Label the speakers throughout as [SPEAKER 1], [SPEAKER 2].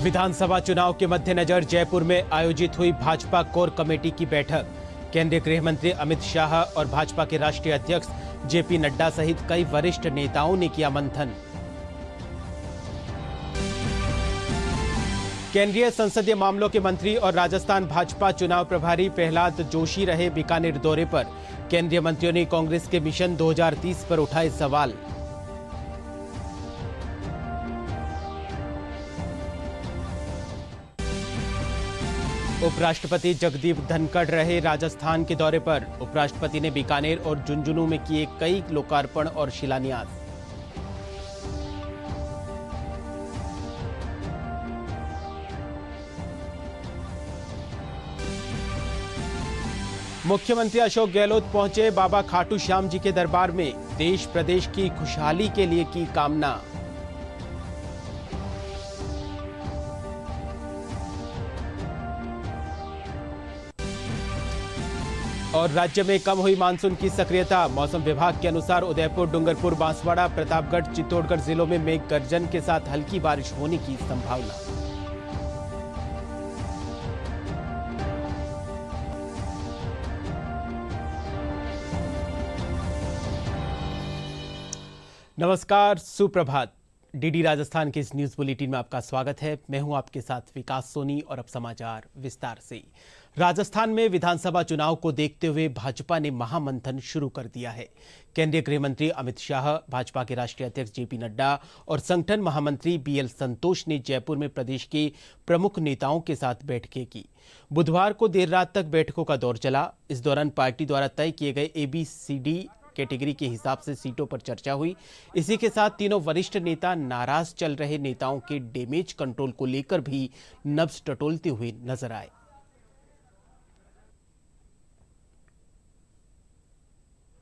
[SPEAKER 1] विधानसभा चुनाव के मद्देनजर जयपुर में आयोजित हुई भाजपा कोर कमेटी की बैठक। केंद्रीय गृह मंत्री अमित शाह और भाजपा के राष्ट्रीय अध्यक्ष जेपी नड्डा सहित कई वरिष्ठ नेताओं ने किया मंथन। केंद्रीय संसदीय मामलों के मंत्री और राजस्थान भाजपा चुनाव प्रभारी प्रहलाद जोशी रहे बीकानेर दौरे पर। केंद्रीय मंत्रियों ने कांग्रेस के मिशन 2030 पर उठाए सवाल। उपराष्ट्रपति जगदीप धनखड़ रहे राजस्थान के दौरे पर। उपराष्ट्रपति ने बीकानेर और झुंझुनू में किए कई लोकार्पण और शिलान्यास। मुख्यमंत्री अशोक गहलोत पहुंचे बाबा खाटू श्याम जी के दरबार में। देश प्रदेश की खुशहाली के लिए की कामना। और राज्य में कम हुई मानसून की सक्रियता। मौसम विभाग के अनुसार उदयपुर, डूंगरपुर, बांसवाड़ा, प्रतापगढ़, चित्तौड़गढ़ जिलों में मेघ गर्जन के साथ हल्की बारिश होने की संभावना। नमस्कार, सुप्रभात। डीडी राजस्थान के इस न्यूज बुलेटिन में आपका स्वागत है। मैं हूं आपके साथ विकास सोनी और अब समाचार विस्तार से। राजस्थान में विधानसभा चुनाव को देखते हुए भाजपा ने महामंथन शुरू कर दिया है। केंद्रीय गृह मंत्री अमित शाह, भाजपा के राष्ट्रीय अध्यक्ष जेपी नड्डा और संगठन महामंत्री बीएल संतोष ने जयपुर में प्रदेश के प्रमुख नेताओं के साथ बैठकें की। बुधवार को देर रात तक बैठकों का दौर चला। इस दौरान पार्टी द्वारा तय किए गए ABCD कैटेगरी के हिसाब से सीटों पर चर्चा हुई। इसी के साथ तीनों वरिष्ठ नेता नाराज चल रहे नेताओं के डैमेज कंट्रोल को लेकर भी नब्ज टटोलते हुए नजर आए।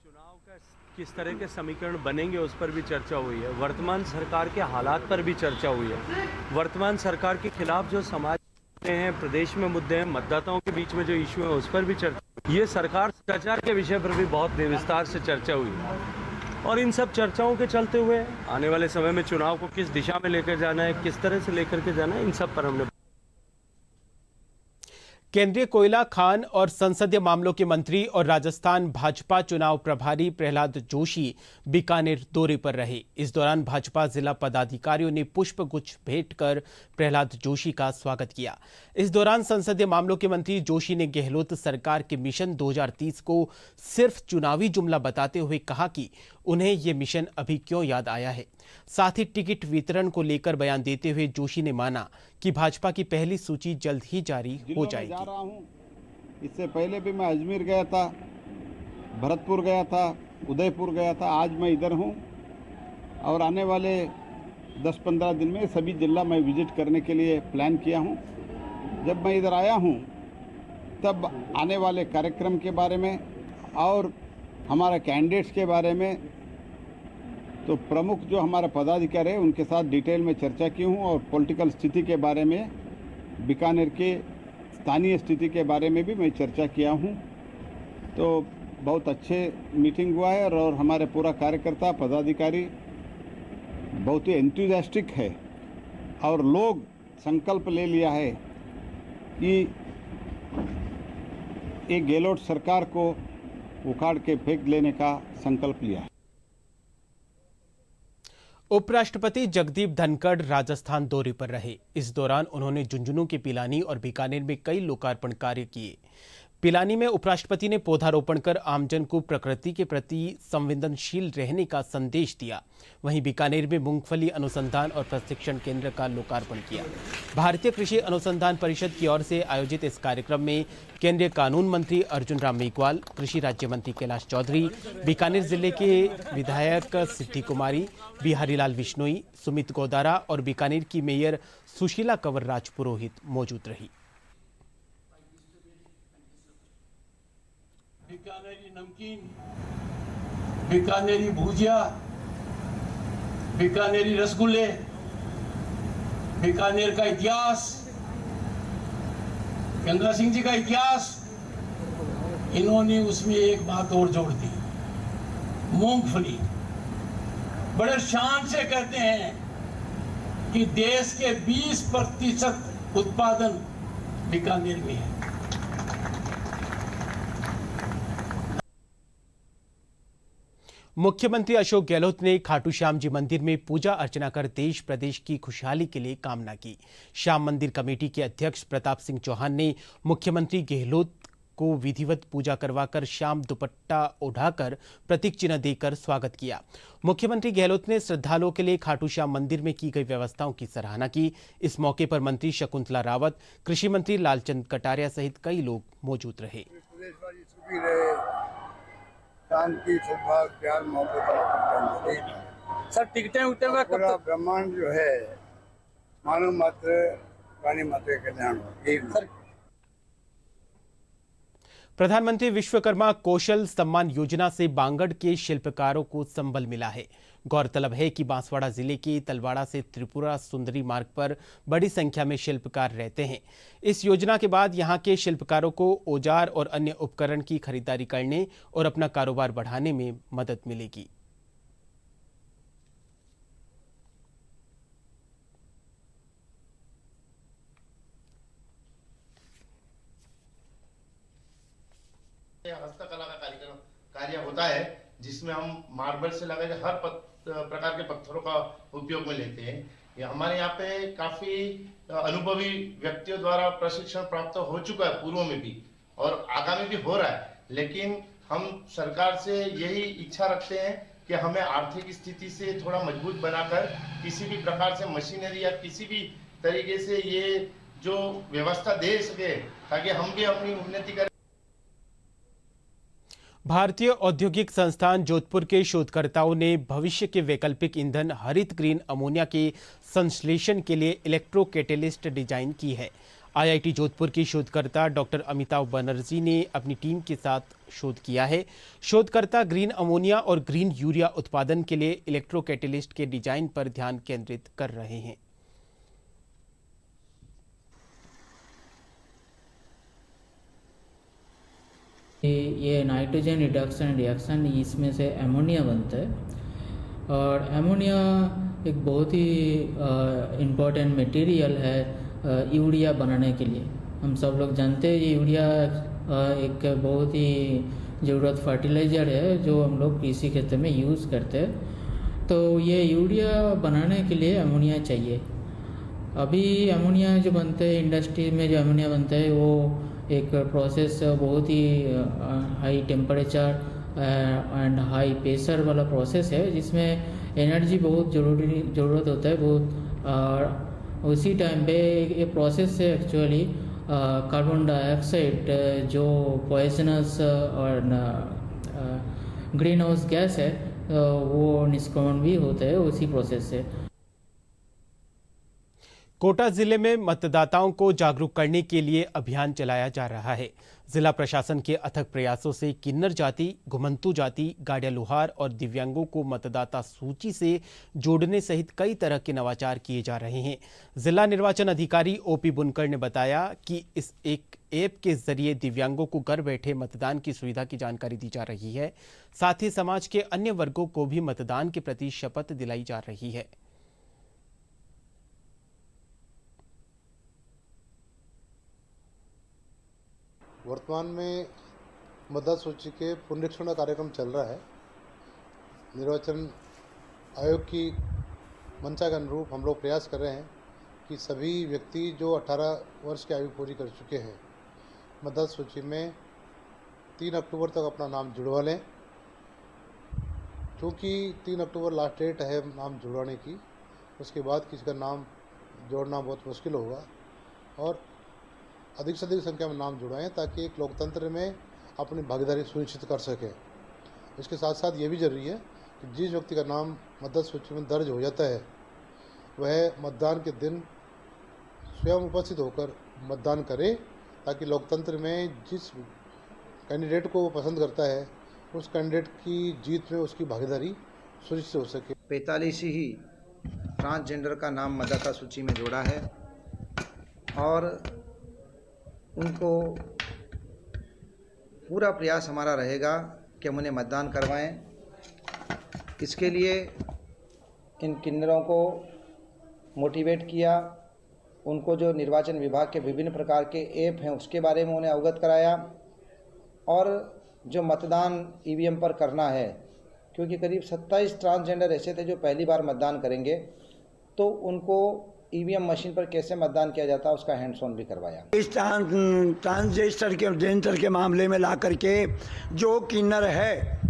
[SPEAKER 2] चुनाव का किस तरह के समीकरण बनेंगे उस पर भी चर्चा हुई है। वर्तमान सरकार के हालात पर भी चर्चा हुई है। वर्तमान सरकार के खिलाफ जो समाज हैं, प्रदेश में मुद्दे हैं, मतदाताओं के बीच में जो इश्यू है उस पर भी चर्चा। ये सरकार भ्रष्टाचार के विषय पर भी बहुत विस्तार से चर्चा हुई और इन सब चर्चाओं के चलते हुए आने वाले समय में चुनाव को किस दिशा में लेकर जाना है, किस तरह से लेकर के जाना है, इन सब पर हमने।
[SPEAKER 1] केंद्रीय कोयला, खान और संसदीय मामलों के मंत्री और राजस्थान भाजपा चुनाव प्रभारी प्रहलाद जोशी बीकानेर दौरे पर रहे। इस दौरान भाजपा जिला पदाधिकारियों ने पुष्प गुच्छ भेंट कर प्रहलाद जोशी का स्वागत किया। इस दौरान संसदीय मामलों के मंत्री जोशी ने गहलोत सरकार के मिशन 2030 को सिर्फ चुनावी जुमला बताते हुए कहा कि उन्हें ये मिशन अभी क्यों याद आया है। साथ ही टिकट वितरण को लेकर बयान देते हुए जोशी ने माना कि भाजपा की पहली सूची जल्द ही जारी हो जाएगी।
[SPEAKER 3] जा रहा हूं। इससे पहले भी मैं अजमेर गया था, भरतपुर गया था, उदयपुर गया था। आज मैं इधर हूं और आने वाले 10-15 दिन में सभी जिला मैं विजिट करने के लिए प्लान किया हूं। जब मैं इधर आया हूं तब आने वाले कार्यक्रम के बारे में और हमारे कैंडिडेट्स के बारे में तो प्रमुख जो हमारे पदाधिकारी हैं उनके साथ डिटेल में चर्चा की हूं और पॉलिटिकल स्थिति के बारे में, बीकानेर के स्थानीय स्थिति के बारे में भी मैं चर्चा किया हूं। तो बहुत अच्छे मीटिंग हुआ है और हमारे पूरा कार्यकर्ता पदाधिकारी बहुत ही एंथुसियास्टिक है और लोग संकल्प ले लिया है कि एक गहलोत सरकार को उखाड़ के फेंक लेने का संकल्प लिया है।
[SPEAKER 1] उपराष्ट्रपति जगदीप धनखड़ राजस्थान दौरे पर रहे। इस दौरान उन्होंने झुंझुनू के पिलानी और बीकानेर में कई लोकार्पण कार्य किए। पिलानी में उपराष्ट्रपति ने पौधारोपण कर आमजन को प्रकृति के प्रति संवेदनशील रहने का संदेश दिया। वहीं बीकानेर में मूंगफली अनुसंधान और प्रशिक्षण केंद्र का लोकार्पण किया। भारतीय कृषि अनुसंधान परिषद की ओर से आयोजित इस कार्यक्रम में केंद्रीय कानून मंत्री अर्जुन राम मेघवाल, कृषि राज्य मंत्री कैलाश चौधरी, बीकानेर जिले के विधायक सिद्धि कुमारी, बिहारीलाल विश्नोई, सुमित गोदारा और बीकानेर की मेयर सुशीला कंवर राजपुरोहित मौजूद रही।
[SPEAKER 4] बीकानेरी नमकीन, बीकानेरी भुजिया, बीकानेरी रसगुल्ले, बीकानेर का इतिहास, चंद्रा सिंह जी का इतिहास, इन्होंने उसमें एक बात और जोड़ दी, मूंगफली। बड़े शान से कहते हैं कि देश के 20% उत्पादन बीकानेर में है।
[SPEAKER 1] मुख्यमंत्री अशोक गहलोत ने खाटू श्याम जी मंदिर में पूजा अर्चना कर देश प्रदेश की खुशहाली के लिए कामना की। श्याम मंदिर कमेटी के अध्यक्ष प्रताप सिंह चौहान ने मुख्यमंत्री गहलोत को विधिवत पूजा करवाकर श्याम दुपट्टा ओढ़ाकर प्रतीक चिन्ह देकर स्वागत किया। मुख्यमंत्री गहलोत ने श्रद्धालुओं के लिए खाटू श्याम मंदिर में की गई व्यवस्थाओं की सराहना की। इस मौके पर मंत्री शकुंतला रावत, कृषि मंत्री लालचंद कटारिया सहित कई लोग मौजूद रहे।
[SPEAKER 5] शांति, सद्भाव, ज्ञान, मोहब्बत
[SPEAKER 6] सर टिकटें उकटें का
[SPEAKER 5] पूरा ब्रह्मांड जो है मानव मात्र प्राणी मात्र के कल्याण हो।
[SPEAKER 1] प्रधानमंत्री विश्वकर्मा कौशल सम्मान योजना से बांगड़ के शिल्पकारों को संबल मिला है। गौरतलब है कि बांसवाड़ा जिले के तलवाड़ा से त्रिपुरा सुंदरी मार्ग पर बड़ी संख्या में शिल्पकार रहते हैं। इस योजना के बाद यहां के शिल्पकारों को औजार और अन्य उपकरण की खरीदारी करने और अपना कारोबार बढ़ाने में मदद मिलेगी।
[SPEAKER 7] हस्तकला का कार्य होता है, जिसमें हम मार्बल से लगे हर प्रकार के पत्थरों का उपयोग में लेते हैं। ये हमारे यहाँ पे काफी अनुभवी व्यक्तियों द्वारा प्रशिक्षण प्राप्त हो चुका है पूर्व में भी, और आगामी भी हो रहा है। लेकिन हम सरकार से यही इच्छा रखते हैं कि हमें आर्थिक स्थिति से थोड़ा मजबूत बनाकर किसी भी प्रकार से मशीनरी या किसी भी तरीके से ये जो व्यवस्था दे सके, ताकि हम भी अपनी उन्नति करें।
[SPEAKER 1] भारतीय औद्योगिक संस्थान जोधपुर के शोधकर्ताओं ने भविष्य के वैकल्पिक ईंधन हरित ग्रीन अमोनिया के संश्लेषण के लिए इलेक्ट्रोकैटेलिस्ट डिजाइन की है। आईआईटी जोधपुर की शोधकर्ता डॉक्टर अमिताभ बनर्जी ने अपनी टीम के साथ शोध किया है। शोधकर्ता ग्रीन अमोनिया और ग्रीन यूरिया उत्पादन के लिए इलेक्ट्रोकैटेलिस्ट के डिजाइन पर ध्यान केंद्रित कर रहे हैं।
[SPEAKER 8] ये नाइट्रोजन रिडक्शन रिएक्शन, इसमें से एमोनिया बनता है, और एमोनिया एक बहुत ही इम्पोर्टेंट मटेरियल है यूरिया बनाने के लिए। हम सब लोग जानते हैं ये यूरिया एक बहुत ही ज़रूरत फर्टिलाइज़र है जो हम लोग कृषि क्षेत्र में यूज़ करते हैं। तो ये यूरिया बनाने के लिए एमोनिया चाहिए। अभी एमोनिया जो बनते हैं इंडस्ट्री में, जो एमोनिया बनता है वो एक प्रोसेस बहुत ही high temperature and high pressure वाला प्रोसेस है, जिसमें एनर्जी बहुत ज़रूरत होता है बहुत। और उसी टाइम पे ये प्रोसेस से एक्चुअली कार्बन डाइऑक्साइड जो पॉइजनस और ग्रीन हाउस गैस है वो निष्क्रमण भी होता है उसी प्रोसेस से।
[SPEAKER 1] कोटा जिले में मतदाताओं को जागरूक करने के लिए अभियान चलाया जा रहा है। जिला प्रशासन के अथक प्रयासों से किन्नर जाति, घुमंतू जाति, गाड़िया लोहार और दिव्यांगों को मतदाता सूची से जोड़ने सहित कई तरह के नवाचार किए जा रहे हैं। जिला निर्वाचन अधिकारी ओपी बुनकर ने बताया कि इस एक ऐप के जरिए दिव्यांगों को घर बैठे मतदान की सुविधा की जानकारी दी जा रही है। साथ ही समाज के अन्य वर्गों को भी मतदान के प्रति शपथ दिलाई जा रही है।
[SPEAKER 9] वर्तमान में मतदाता सूची के पुनरीक्षण का कार्यक्रम चल रहा है। निर्वाचन आयोग की मंशा के अनुरूप हम लोग प्रयास कर रहे हैं कि सभी व्यक्ति जो 18 वर्ष की आयु पूरी कर चुके हैं मतदाता सूची में 3 अक्टूबर तक अपना नाम जुड़वा लें। क्योंकि 3 अक्टूबर लास्ट डेट है नाम जुड़वाने की, उसके बाद किसी का नाम जोड़ना बहुत मुश्किल होगा, और अधिक से अधिक संख्या में नाम जुड़वाएं ताकि एक लोकतंत्र में अपनी भागीदारी सुनिश्चित कर सकें। इसके साथ साथ ये भी जरूरी है कि जिस व्यक्ति का नाम मतदाता सूची में दर्ज हो जाता है वह मतदान के दिन स्वयं उपस्थित होकर मतदान करे, ताकि लोकतंत्र में जिस कैंडिडेट को वो पसंद करता है उस कैंडिडेट की जीत में उसकी भागीदारी सुनिश्चित हो सके।
[SPEAKER 10] 45 ही ट्रांसजेंडर का नाम मतदाता सूची में जोड़ा है और उनको पूरा प्रयास हमारा रहेगा कि हम उन्हें मतदान करवाएं। इसके लिए इन किन्नरों को मोटिवेट किया, उनको जो निर्वाचन विभाग के विभिन्न प्रकार के ऐप हैं उसके बारे में उन्हें अवगत कराया, और जो मतदान ईवीएम पर करना है, क्योंकि करीब 27 ट्रांसजेंडर ऐसे थे जो पहली बार मतदान करेंगे, तो उनको ईवीएम मशीन पर कैसे मतदान किया जाता है उसका हैंड्स ऑन भी करवाया।
[SPEAKER 6] इस ट्रांसजेंडर के मामले में ला करके जो किन्नर है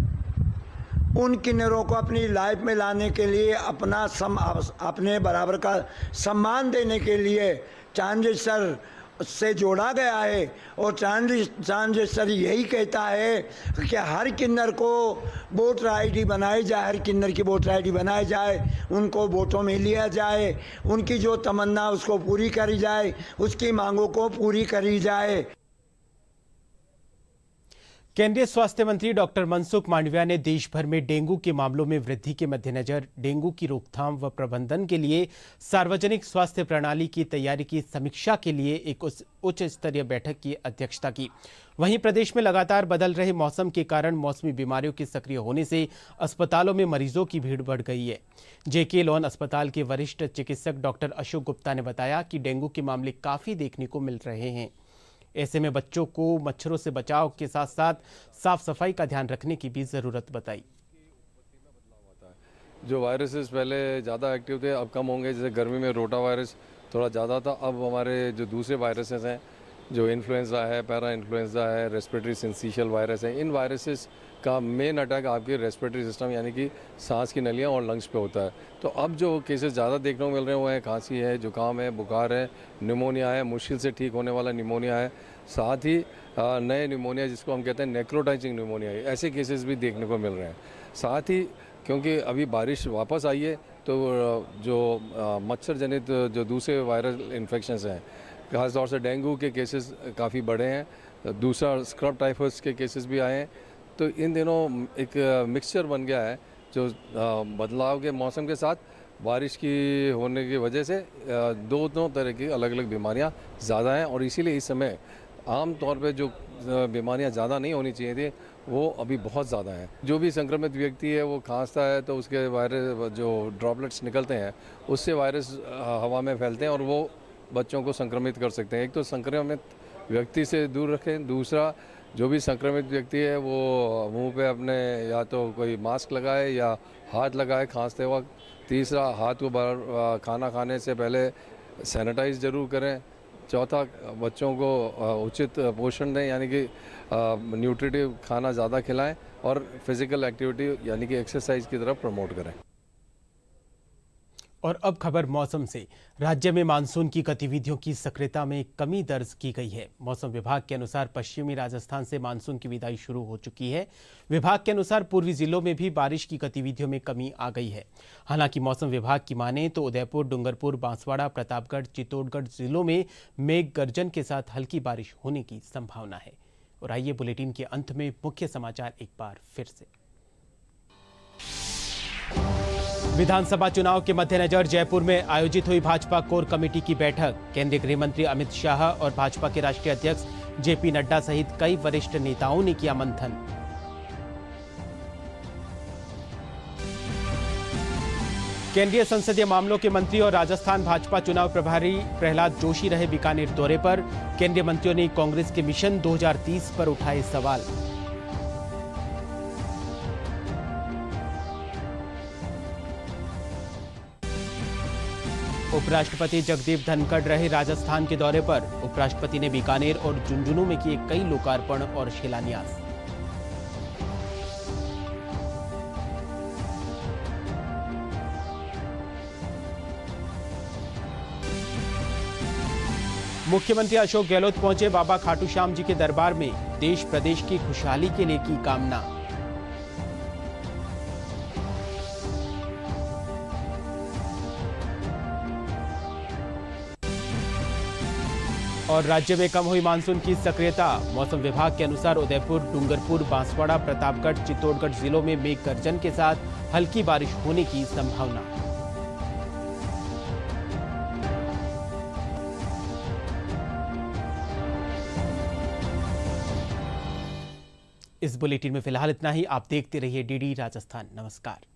[SPEAKER 6] उन किन्नरों को अपनी लाइफ में लाने के लिए अपने बराबर का सम्मान देने के लिए ट्रांसजेंडर से जोड़ा गया है। और ट्रांसजेंडर यही कहता है कि हर किन्नर को वोटर आईडी बनाई जाए, हर किन्नर की वोटर आईडी बनाई जाए, उनको वोटों में लिया जाए, उनकी जो तमन्ना उसको पूरी करी जाए, उसकी मांगों को पूरी करी जाए।
[SPEAKER 1] केंद्रीय स्वास्थ्य मंत्री डॉक्टर मनसुख मांडविया ने देश भर में डेंगू के मामलों में वृद्धि के मद्देनजर डेंगू की रोकथाम व प्रबंधन के लिए सार्वजनिक स्वास्थ्य प्रणाली की तैयारी की समीक्षा के लिए एक उच्च स्तरीय बैठक की अध्यक्षता की। वहीं प्रदेश में लगातार बदल रहे मौसम के कारण मौसमी बीमारियों के सक्रिय होने से अस्पतालों में मरीजों की भीड़ बढ़ गई है। जेके लोन अस्पताल के वरिष्ठ चिकित्सक डॉक्टर अशोक गुप्ता ने बताया कि डेंगू के मामले काफी देखने को मिल रहे हैं। ऐसे में बच्चों को मच्छरों से बचाव के साथ साथ साफ सफाई का ध्यान रखने की भी जरूरत बताई।
[SPEAKER 11] जो वायरसेस पहले ज़्यादा एक्टिव थे अब कम होंगे, जैसे गर्मी में रोटा वायरस थोड़ा ज़्यादा था, अब हमारे जो दूसरे वायरसेस हैं, जो इन्फ्लुएंजा है, पैरा इन्फ्लुएंजा है, रेस्पिरेटरी सिंसिशियल वायरस है, इन वायरसेस का मेन अटैक आपके रेस्पिरेटरी सिस्टम यानी कि सांस की नलियाँ और लंग्स पे होता है। तो अब जो केसेस ज़्यादा देखने को मिल रहे हैं खांसी है, जुकाम है, बुखार है, निमोनिया है, मुश्किल से ठीक होने वाला निमोनिया है, साथ ही नए निमोनिया जिसको हम कहते हैं नेक्रोटाइजिंग निमोनिया, ऐसे केसेस भी देखने को मिल रहे हैं। साथ ही क्योंकि अभी बारिश वापस आई है तो जो मच्छर जनित जो दूसरे वायरल इन्फेक्शंस हैं, खासतौर से डेंगू के केसेस काफ़ी बढ़े हैं, दूसरा स्क्रब टाइफस के केसेस भी आए हैं। तो इन दिनों एक मिक्सचर बन गया है जो बदलाव के मौसम के साथ बारिश की होने की वजह से दोनों तरह की अलग अलग बीमारियां ज़्यादा हैं, और इसीलिए इस समय आम तौर पे जो बीमारियां ज़्यादा नहीं होनी चाहिए थी वो अभी बहुत ज़्यादा हैं। जो भी संक्रमित व्यक्ति है वो खांसता है तो उसके वायरस जो ड्रॉपलेट्स निकलते हैं उससे वायरस हवा में फैलते हैं और वो बच्चों को संक्रमित कर सकते हैं। एक तो संक्रमित व्यक्ति से दूर रखें, दूसरा जो भी संक्रमित व्यक्ति है वो मुंह पे अपने या तो कोई मास्क लगाए या हाथ लगाए खांसते वक्त, तीसरा हाथ को खाना खाने से पहले सैनिटाइज ज़रूर करें, चौथा बच्चों को उचित पोषण दें यानी कि न्यूट्रिटिव खाना ज़्यादा खिलाएं और फिज़िकल एक्टिविटी यानी कि एक्सरसाइज की तरफ प्रमोट करें।
[SPEAKER 1] और अब खबर मौसम से। राज्य में मानसून की गतिविधियों की सक्रियता में कमी दर्ज की गई है। मौसम विभाग के अनुसार पश्चिमी राजस्थान से मानसून की विदाई शुरू हो चुकी है। विभाग के अनुसार पूर्वी जिलों में भी बारिश की गतिविधियों में कमी आ गई है। हालांकि मौसम विभाग की माने तो उदयपुर, डूंगरपुर, बांसवाड़ा, प्रतापगढ़, चित्तौड़गढ़ जिलों में मेघ गर्जन के साथ हल्की बारिश होने की संभावना है। और आइए बुलेटिन के अंत में मुख्य समाचार एक बार फिर से। विधानसभा चुनाव के मद्देनजर जयपुर में आयोजित हुई भाजपा कोर कमेटी की बैठक। केंद्रीय गृह मंत्री अमित शाह और भाजपा के राष्ट्रीय अध्यक्ष जेपी नड्डा सहित कई वरिष्ठ नेताओं ने किया मंथन। केंद्रीय संसदीय मामलों के मंत्री और राजस्थान भाजपा चुनाव प्रभारी प्रहलाद जोशी रहे बीकानेर दौरे पर। केंद्रीय मंत्रियों ने कांग्रेस के मिशन 2030 पर उठाए सवाल। उपराष्ट्रपति जगदीप धनखड़ रहे राजस्थान के दौरे पर। उपराष्ट्रपति ने बीकानेर और झुंझुनू में किए कई लोकार्पण और शिलान्यास। मुख्यमंत्री अशोक गहलोत पहुंचे बाबा खाटू श्याम जी के दरबार में। देश प्रदेश की खुशहाली के लिए की कामना। और राज्य में कम हुई मानसून की सक्रियता। मौसम विभाग के अनुसार उदयपुर, डूंगरपुर, बांसवाड़ा, प्रतापगढ़, चित्तौड़गढ़ जिलों में मेघ गर्जन के साथ हल्की बारिश होने की संभावना। इस बुलेटिन में फिलहाल इतना ही। आप देखते रहिए डीडी राजस्थान। नमस्कार।